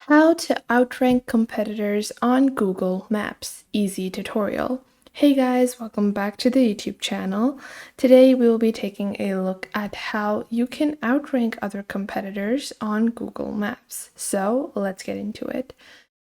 How to outrank competitors on Google Maps. Easy tutorial. Hey guys, welcome back to the YouTube channel. Today we will be taking a look at how you can outrank other competitors on Google Maps. So let's get into it.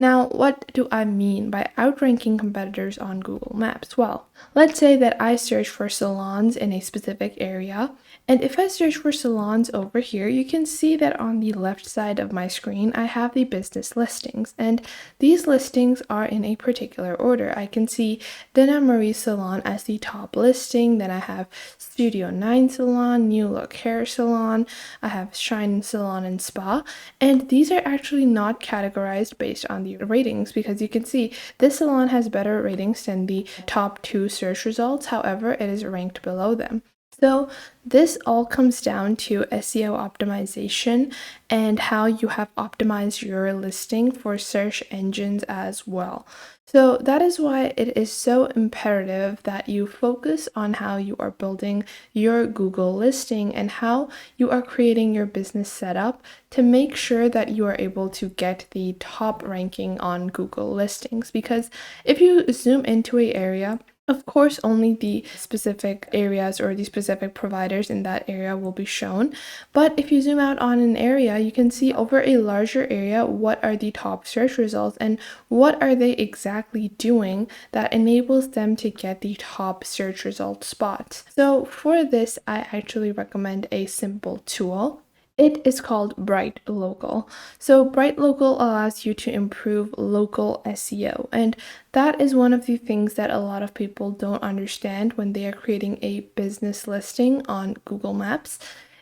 Now, what do I mean by outranking competitors on Google Maps? Well, let's say that I search for salons in a specific area, and if I search for salons over here, you can see that on the left side of my screen, I have the business listings, and these listings are in a particular order. I can see Dana Marie Salon as the top listing, then I have Studio 9 Salon, New Look Hair Salon, I have Shine Salon and Spa, and these are actually not categorized based on the ratings because you can see this salon has better ratings than the top two search results. However, it is ranked below them. So this all comes down to SEO optimization and how you have optimized your listing for search engines as well. So that is why it is so imperative that you focus on how you are building your Google listing and how you are creating your business setup to make sure that you are able to get the top ranking on Google listings. Because if you zoom into an area, of course, only the specific areas or the specific providers in that area will be shown. But if you zoom out on an area, you can see over a larger area what are the top search results and what are they exactly doing that enables them to get the top search result spots. So for this, I actually recommend a simple tool. It is called Bright Local. So Bright Local allows you to improve local SEO, and that is one of the things that a lot of people don't understand when they are creating a business listing on Google Maps,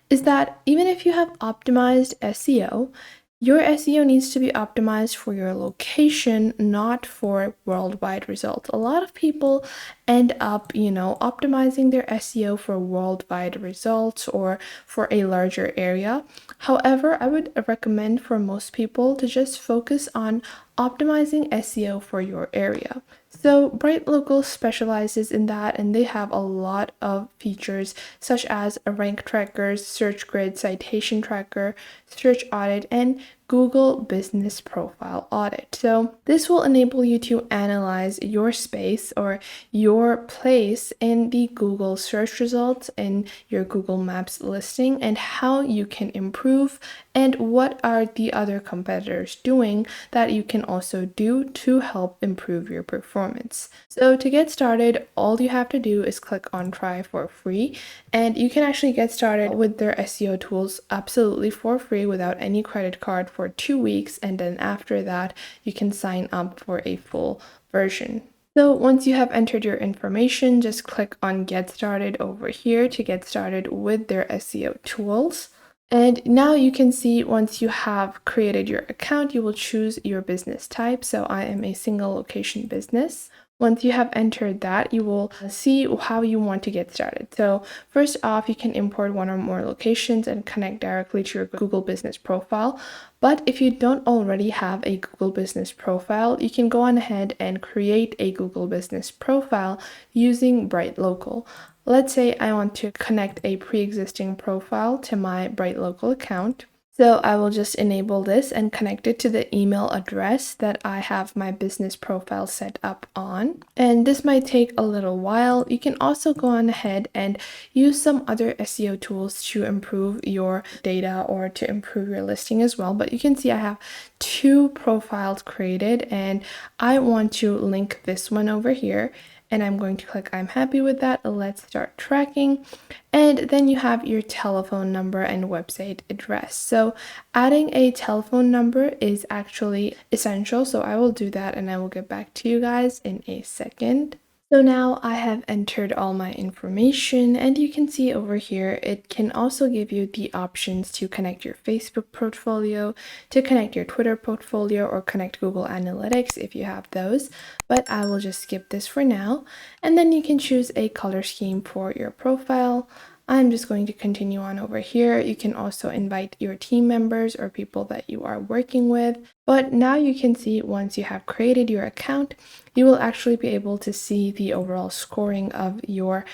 is that even if you have optimized SEO, your SEO needs to be optimized for your location, not for worldwide results. A lot of people end up, optimizing their SEO for worldwide results or for a larger area. However, I would recommend for most people to just focus on optimizing SEO for your area. So Bright Local specializes in that, and they have a lot of features such as a rank trackers, search grid, citation tracker, search audit, and Google Business Profile Audit. So this will enable you to analyze your space or your place in the Google search results in your Google Maps listing and how you can improve and what are the other competitors doing that you can also do to help improve your performance. So to get started, all you have to do is click on try for free, and you can actually get started with their SEO tools absolutely for free without any credit card for 2 weeks, and then after that you can sign up for a full version. So once you have entered your information, just click on Get Started over here to get started with their SEO tools. And now you can see once you have created your account, you will choose your business type. So I am a single location business. Once you have entered that, you will see how you want to get started. So first off, you can import one or more locations and connect directly to your Google Business Profile. But if you don't already have a Google Business Profile, you can go on ahead and create a Google Business Profile using Bright Local. Let's say I want to connect a pre-existing profile to my Bright Local account. So I will just enable this and connect it to the email address that I have my business profile set up on. And this might take a little while. You can also go on ahead and use some other SEO tools to improve your data or to improve your listing as well. But you can see I have 2 profiles created, and I want to link this one over here. And I'm going to click I'm happy with that. Let's start tracking. And then you have your telephone number and website address. So adding a telephone number is actually essential. So I will do that and I will get back to you guys in a second. So now I have entered all my information, and you can see over here, it can also give you the options to connect your Facebook portfolio, to connect your Twitter portfolio, or connect Google Analytics if you have those. But I will just skip this for now. And then you can choose a color scheme for your profile. I'm just going to continue on over here. You can also invite your team members or people that you are working with. But now you can see once you have created your account, you will actually be able to see the overall scoring of your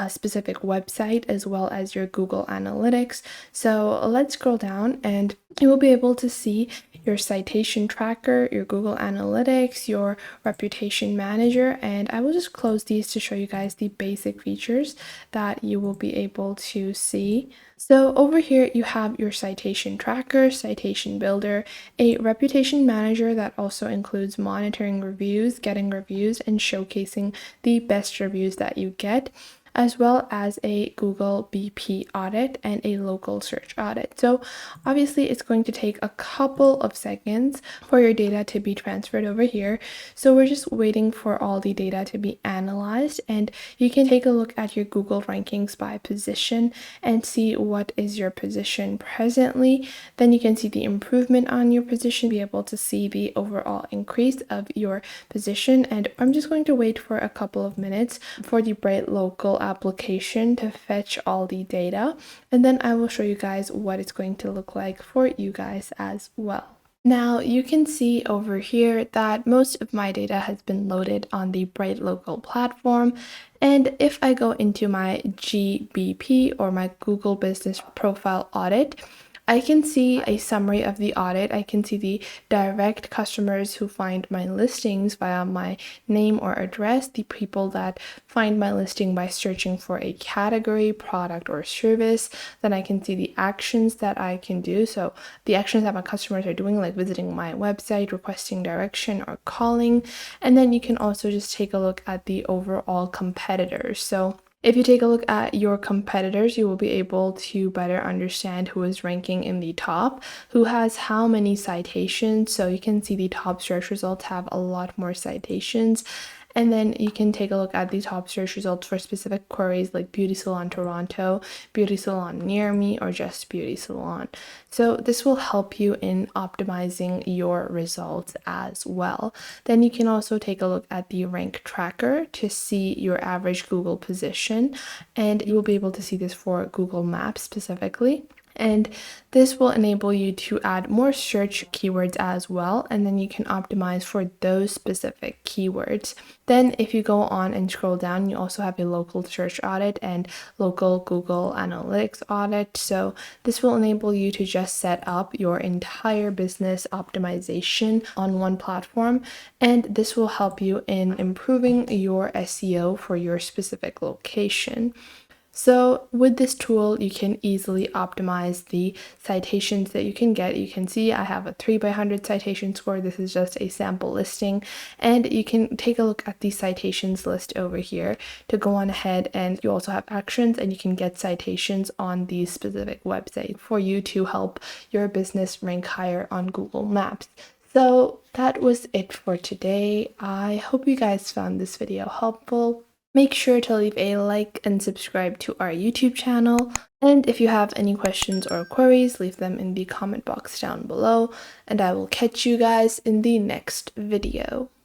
specific website as well as your Google Analytics. So let's scroll down and you will be able to see your citation tracker, your Google Analytics, your reputation manager, and I will just close these to show you guys the basic features that you will be able to see. So over here you have your citation tracker, citation builder, a reputation manager that also includes monitoring reviews, getting reviews, and showcasing the best reviews that you get, as well as a Google BP audit and a local search audit. So obviously it's going to take a couple of seconds for your data to be transferred over here. So we're just waiting for all the data to be analyzed, and you can take a look at your Google rankings by position and see what is your position presently. Then you can see the improvement on your position, be able to see the overall increase of your position. And I'm just going to wait for a couple of minutes for the Bright Local application to fetch all the data, and then I will show you guys what it's going to look like for you guys as well. Now you can see over here that most of my data has been loaded on the Bright Local platform. And if I go into my GBP, or my Google Business Profile Audit, I can see a summary of the audit. I can see the direct customers who find my listings via my name or address, the people that find my listing by searching for a category, product, or service. Then I can see the actions that I can do. So the actions that my customers are doing, like visiting my website, requesting direction, or calling. And then you can also just take a look at the overall competitors. So if you take a look at your competitors, you will be able to better understand who is ranking in the top, who has how many citations. So you can see the top search results have a lot more citations. And then you can take a look at the top search results for specific queries like beauty salon Toronto, beauty salon near me, or just beauty salon. So this will help you in optimizing your results as well. Then you can also take a look at the rank tracker to see your average Google position, and you will be able to see this for Google Maps specifically. And this will enable you to add more search keywords as well, and then you can optimize for those specific keywords. Then if you go on and scroll down, you also have a local search audit and local Google Analytics audit. So this will enable you to just set up your entire business optimization on one platform, and this will help you in improving your SEO for your specific location. So with this tool, you can easily optimize the citations that you can get. You can see I have a 3/100 citation score. This is just a sample listing, and you can take a look at the citations list over here to go on ahead, and you also have actions, and you can get citations on these specific websites for you to help your business rank higher on Google Maps. So that was it for today. I hope you guys found this video helpful. Make sure to leave a like and subscribe to our YouTube channel. And if you have any questions or queries, leave them in the comment box down below, and I will catch you guys in the next video.